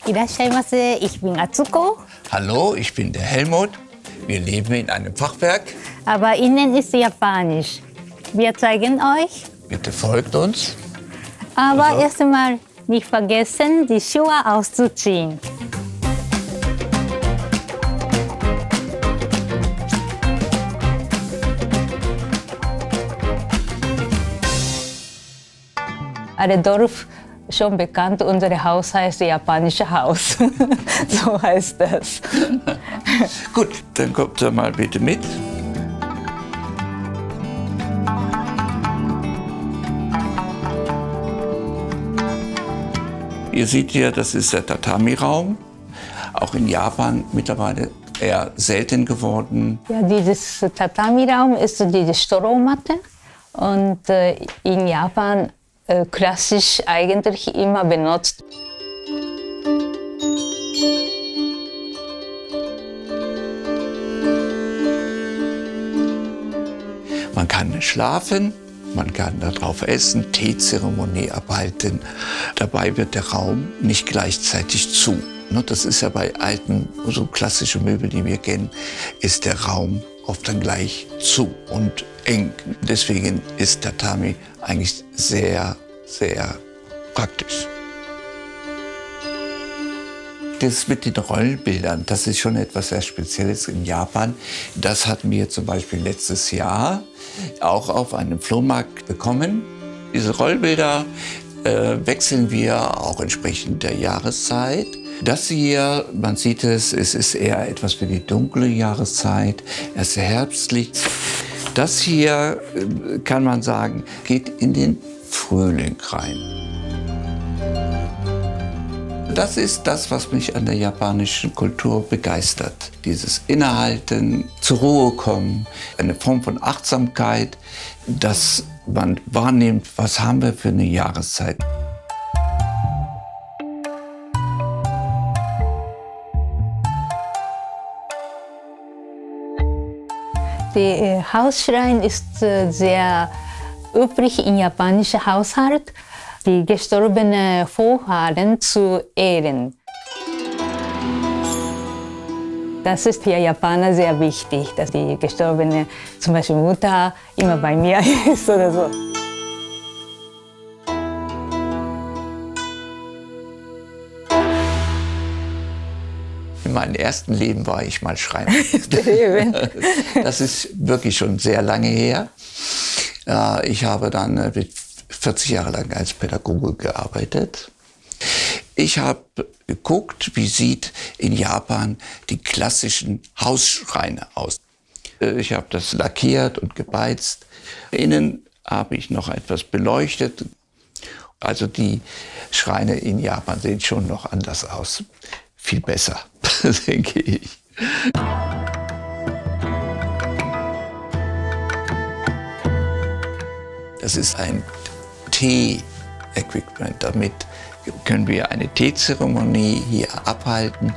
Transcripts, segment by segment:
Irashaimase, ich bin Atsuko. Hallo, ich bin der Helmut. Wir leben in einem Fachwerk. Aber innen ist Japanisch. Wir zeigen euch. Bitte folgt uns. Aber erst einmal nicht vergessen, die Schuhe auszuziehen. Alle Dorf schon bekannt, unser Haus heißt Japanische Haus. So heißt das. Gut, dann kommt ihr mal bitte mit. Ihr seht hier, das ist der Tatami-Raum. Auch in Japan mittlerweile eher selten geworden. Ja, dieses Tatami-Raum ist diese Strohmatte. Und in Japan klassisch eigentlich immer benutzt. Man kann schlafen, man kann darauf essen, Teezeremonie abhalten. Dabei wird der Raum nicht gleichzeitig zu. Das ist ja bei alten, so klassischen Möbeln, die wir kennen, ist der Raum oft dann gleich zu und eng. Deswegen ist Tatami eigentlich sehr, sehr praktisch. Das mit den Rollenbildern, das ist schon etwas sehr Spezielles in Japan. Das hatten wir zum Beispiel letztes Jahr auch auf einem Flohmarkt bekommen. Diese Rollenbilder wechseln wir auch entsprechend der Jahreszeit. Das hier, man sieht es, es ist eher etwas für die dunkle Jahreszeit, erst herbstlich. Das hier, kann man sagen, geht in den Frühling rein. Das ist das, was mich an der japanischen Kultur begeistert. Dieses Innehalten, zur Ruhe kommen, eine Form von Achtsamkeit, dass man wahrnimmt, was haben wir für eine Jahreszeit. Der Hausschrein ist sehr üblich im japanischen Haushalt, die gestorbenen Vorfahren zu ehren. Das ist für Japaner sehr wichtig, dass die gestorbene, zum Beispiel Mutter, immer bei mir ist oder so. In meinem ersten Leben war ich mal Schreiner. Das ist wirklich schon sehr lange her. Ich habe dann 40 Jahre lang als Pädagoge gearbeitet. Ich habe geguckt, wie sieht in Japan die klassischen Hausschreine aus. Ich habe das lackiert und gebeizt. Innen habe ich noch etwas beleuchtet. Also die Schreine in Japan sehen schon noch anders aus. Viel besser, denke ich. Das ist ein Tee-Equipment. Damit können wir eine Teezeremonie hier abhalten.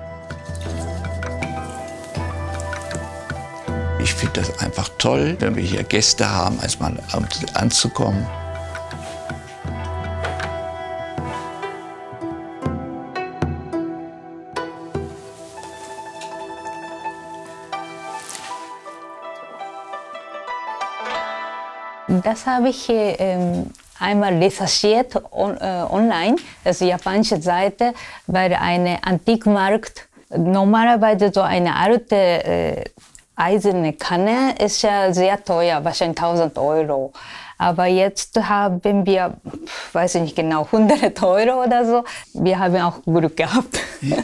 Ich finde das einfach toll, wenn wir hier Gäste haben, erstmal anzukommen. Das habe ich einmal recherchiert online, das ist die japanische Seite, bei einem Antikmarkt. Normalerweise so eine alte eiserne Kanne ist ja sehr teuer, wahrscheinlich 1000 €. Aber jetzt haben wir, weiß ich nicht genau, 100 € oder so. Wir haben auch Glück gehabt. Ja.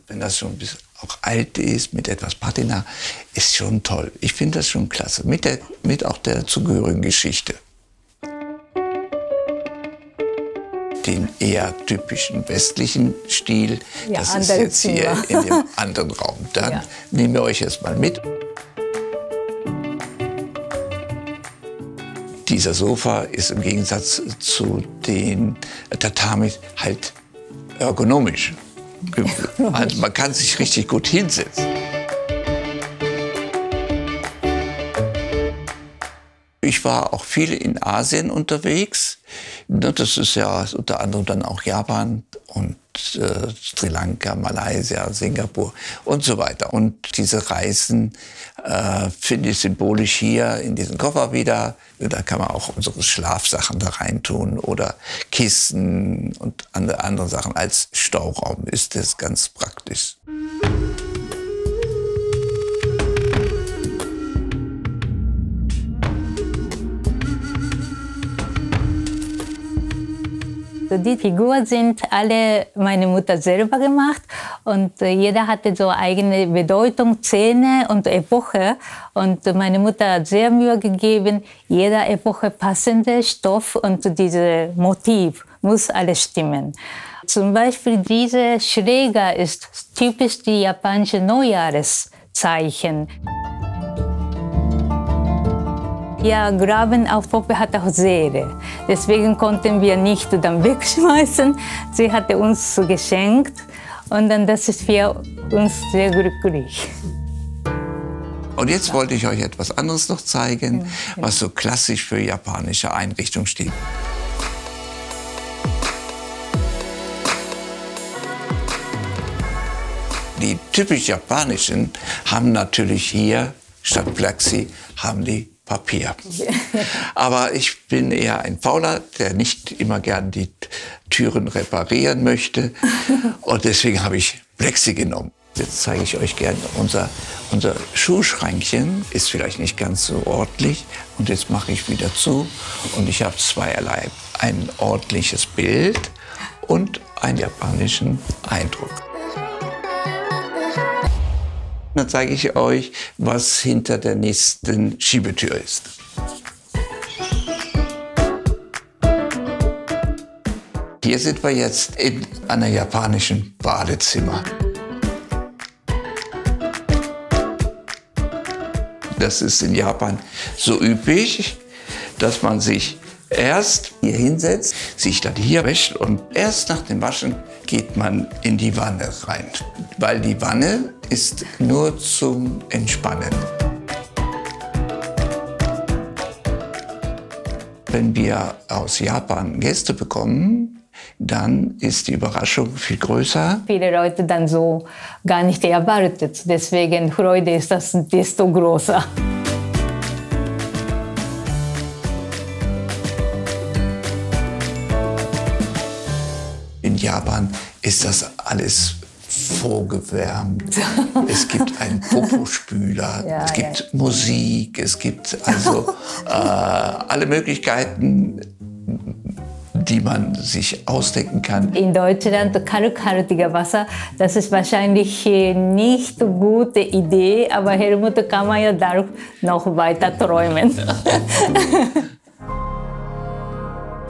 Wenn das schon ein bisschen auch alt ist, mit etwas Patina, ist schon toll. Ich finde das schon klasse, mit auch der zugehörigen Geschichte. Den eher typischen westlichen Stil, ja, das ist jetzt hier in dem anderen Raum. Dann nehmen wir euch jetzt mal mit. Dieser Sofa ist im Gegensatz zu den Tatamis halt ergonomisch. Also man kann sich richtig gut hinsetzen. ich war auch viel in Asien unterwegs. Das ist ja unter anderem dann auch Japan und Sri Lanka, Malaysia, Singapur und so weiter. Und diese Reisen finde ich symbolisch hier in diesen Koffer wieder. Da kann man auch unsere Schlafsachen da reintun oder Kissen und andere Sachen. Als Stauraum ist das ganz praktisch. Die Figuren sind alle meine Mutter selber gemacht und jeder hatte so eigene Bedeutung, Szene und Epoche. Und meine Mutter hat sehr Mühe gegeben, jeder Epoche passende Stoff und dieses Motiv muss alles stimmen. Zum Beispiel diese Schläger ist typisch die japanische Neujahreszeichen. Ja, Graben auf Poppe hat auch Seele. Deswegen konnten wir nicht dann wegschmeißen. Sie hatte uns geschenkt und dann das ist für uns sehr glücklich. Und jetzt wollte ich euch etwas anderes noch zeigen, was so klassisch für japanische Einrichtung steht. Die typisch japanischen haben natürlich hier statt Plexi haben die Papier. Aber ich bin eher ein Fauler, der nicht immer gern die Türen reparieren möchte. Und deswegen habe ich Plexi genommen. Jetzt zeige ich euch gerne unser Schuhschränkchen. Ist vielleicht nicht ganz so ordentlich. Und jetzt mache ich wieder zu. Und ich habe zweierlei. Ein ordentliches Bild und einen japanischen Eindruck. Dann zeige ich euch, was hinter der nächsten Schiebetür ist. Hier sind wir jetzt in einem japanischen Badezimmer. Das ist in Japan so üblich, dass man sich erst hier hinsetzt, sich dann hier wäscht und erst nach dem Waschen geht man in die Wanne rein. Weil die Wanne ist nur zum Entspannen. Wenn wir aus Japan Gäste bekommen, dann ist die Überraschung viel größer. Viele Leute dann so gar nicht erwartet. Deswegen Freude ist das desto größer. In Japan ist das alles vorgewärmt. Es gibt einen Popospüler, ja, es gibt Musik, es gibt also alle Möglichkeiten, die man sich ausdenken kann. In Deutschland kalkhaltiger Wasser, das ist wahrscheinlich nicht eine gute Idee, aber Helmut Kammerer darf noch weiter träumen.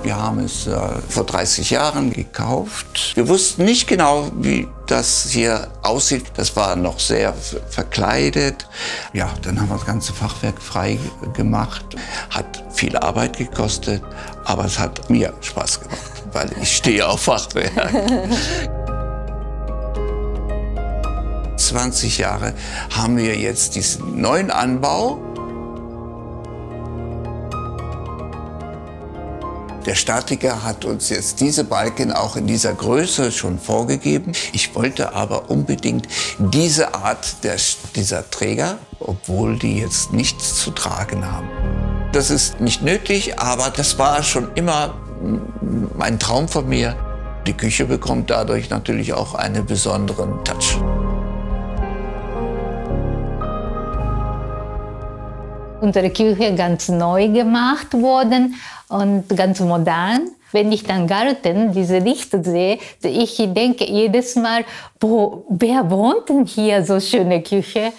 Wir haben es vor 30 Jahren gekauft. Wir wussten nicht genau, wie das hier aussieht. Das war noch sehr verkleidet. Ja, dann haben wir das ganze Fachwerk frei gemacht. Hat viel Arbeit gekostet, aber es hat mir Spaß gemacht, weil ich stehe auf Fachwerk. 20 Jahre haben wir jetzt diesen neuen Anbau. Der Statiker hat uns jetzt diese Balken auch in dieser Größe schon vorgegeben. Ich wollte aber unbedingt diese Art dieser Träger, obwohl die jetzt nichts zu tragen haben. Das ist nicht nötig, aber das war schon immer ein Traum von mir. Die Küche bekommt dadurch natürlich auch einen besonderen Touch. Unsere Küche ganz neu gemacht worden und ganz modern. Wenn ich dann Garten, diese Lichter sehe, ich denke jedes Mal, wer wohnt denn hier so schöne Küche?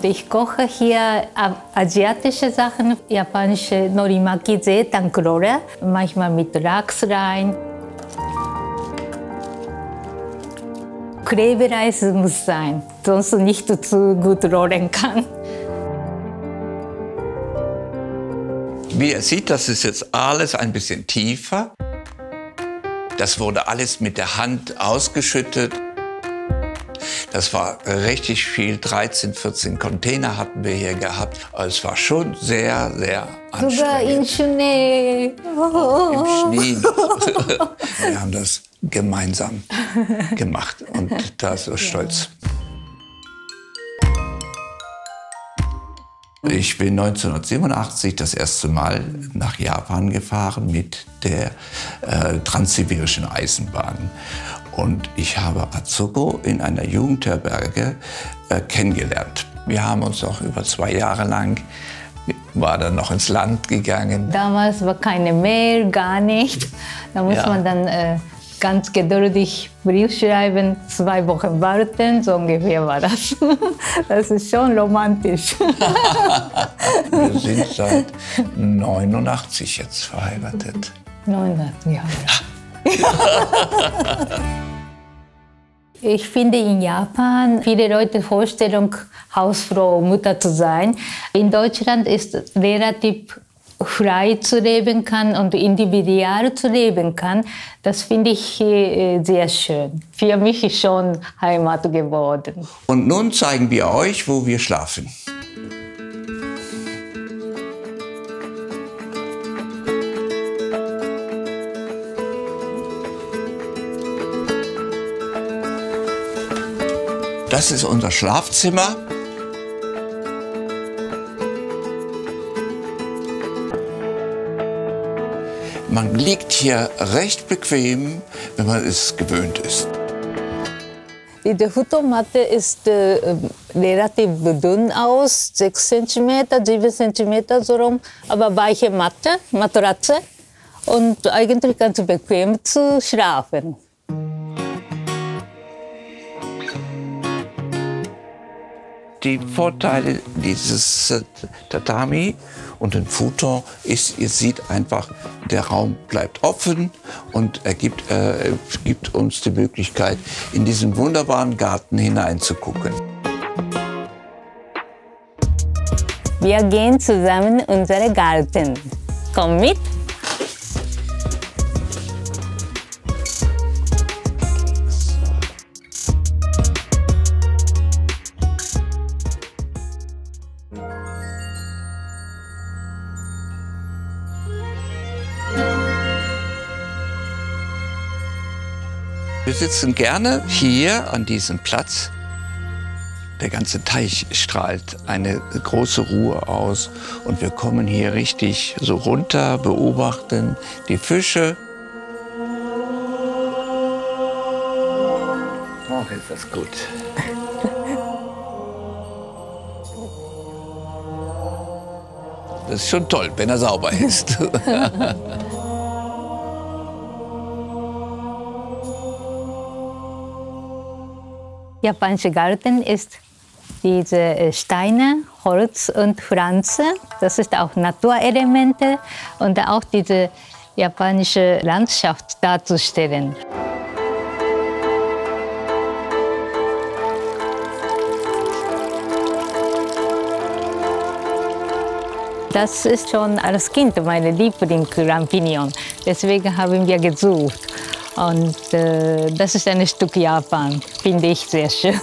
Ich koche hier asiatische Sachen, japanische Norimaki, Seitan-Rolle, manchmal mit Lachs rein. Klebereis muss sein, sonst nicht zu gut rollen kann. Wie ihr seht, das ist jetzt alles ein bisschen tiefer. Das wurde alles mit der Hand ausgeschüttet. Das war richtig viel. 13, 14 Container hatten wir hier gehabt. Also es war schon sehr, sehr anstrengend. Sogar in Schnee. Auch im Schnee. Wir haben das gemeinsam gemacht und da so stolz. Ich bin 1987 das erste Mal nach Japan gefahren mit der Transsibirischen Eisenbahn. Und ich habe Atsuko in einer Jugendherberge kennengelernt. Wir haben uns auch über 2 Jahre lang, war dann noch ins Land gegangen. Damals war keine Mail, gar nicht. Da muss man dann ganz geduldig Brief schreiben, 2 Wochen warten, so ungefähr war das. Das ist schon romantisch. Wir sind seit 89 jetzt verheiratet. 89 Jahre. Ich finde in Japan viele Leute Vorstellung, Hausfrau, Mutter zu sein. In Deutschland ist relativ frei zu leben kann und individuell zu leben kann. Das finde ich sehr schön. Für mich ist schon Heimat geworden. Und nun zeigen wir euch, wo wir schlafen. Das ist unser Schlafzimmer. Man liegt hier recht bequem, wenn man es gewöhnt ist. Die Futonmatte ist relativ dünn aus, 6 cm, 7 cm so rum, aber weiche Matte, Matratze und eigentlich ganz bequem zu schlafen. Die Vorteile dieses Tatami und den Futon ist, ihr seht einfach, der Raum bleibt offen und er gibt uns die Möglichkeit, in diesen wunderbaren Garten hineinzugucken. Wir gehen zusammen in unseren Garten. Komm mit! Wir sitzen gerne hier an diesem Platz. Der ganze Teich strahlt eine große Ruhe aus und wir kommen hier richtig so runter, beobachten die Fische. Ach, ist das gut. Das ist schon toll, wenn er sauber ist. Japanischer Garten ist diese Steine, Holz und Pflanze. Das ist auch Naturelemente und auch diese japanische Landschaft darzustellen. Das ist schon als Kind meine Lieblings-Champignon. Deswegen haben wir gesucht. Und das ist ein Stück Japan, finde ich sehr schön.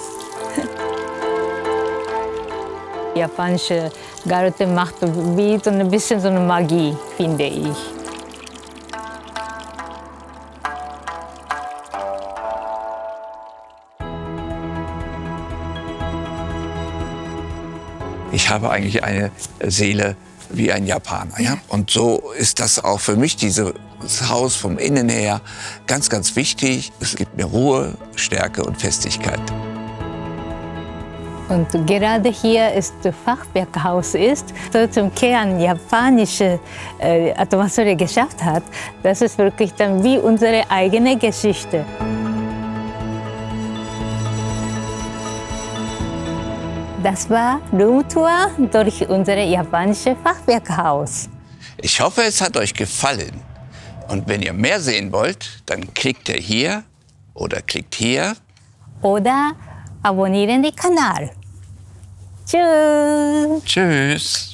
Japanische Garten macht wie so ein bisschen so eine Magie, finde ich. Ich habe eigentlich eine Seele wie ein Japaner. Ja? Und so ist das auch für mich, dieses Haus vom Innen her, ganz, ganz wichtig. Es gibt mir Ruhe, Stärke und Festigkeit. Und gerade hier ist das Fachwerkhaus so zum Kern japanische Atmosphäre geschafft hat. Das ist wirklich dann wie unsere eigene Geschichte. Das war Roomtour durch unser japanisches Fachwerkhaus. Ich hoffe, es hat euch gefallen. Und wenn ihr mehr sehen wollt, dann klickt ihr hier oder klickt hier. Oder abonnieren den Kanal. Tschüss. Tschüss.